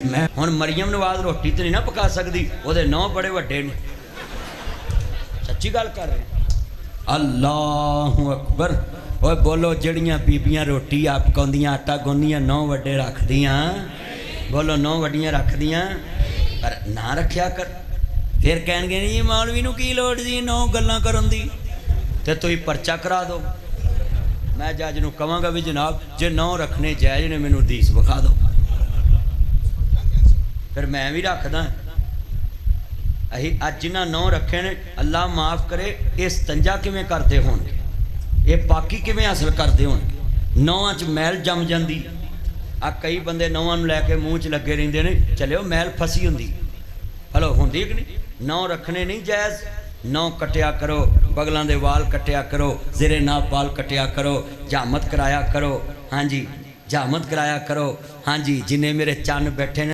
मैं हुण मरियम नवाज रोटी तो नहीं ना पका सकती, वो नौ बड़े वड्डे ने। सच्ची गल कर रहे। अल्लाहु अकबर। ओए बोलो, जड़ियाँ बीबियाँ रोटी आप पकाउंदियां आटा गुन्नदियां नौ वड्डे रखदियां, बोलो नौ वड्डियां रखदियां, पर ना रखिया कर। फिर कहणगे जी मौलवी नूं की लोड़ जी नौ गल्लां करन दी, ते तुसीं परचा करा दो। मैं जज नूं कहांगा भी जनाब जे नौ रखने जायज़ ने मैनूं हदीस विखा दो, फिर मैं भी रखदा। अही अज जिन्हां नौ रखे ने अल्लाह माफ़ करे, ये स्तंजा किवें करदे होणगे, ये पाकी किवें हासिल करदे होणगे। नौआं च मैल जम जांदी। आ कई बंदे नौआं नूं लैके मूँह च लगे रहिंदे ने, चलिओ मैल फसी हुंदी, हलो हुंदी कि नहीं। नौ रखने नहीं जायज़। नौ कटिया करो, बगलों के वाल कटिया करो, जेरे नाप वाल कटिया करो, जामत कराया करो। हाँ जी, जामत कराया करो। हाँ जी, जिन्हें मेरे चन्न बैठे ने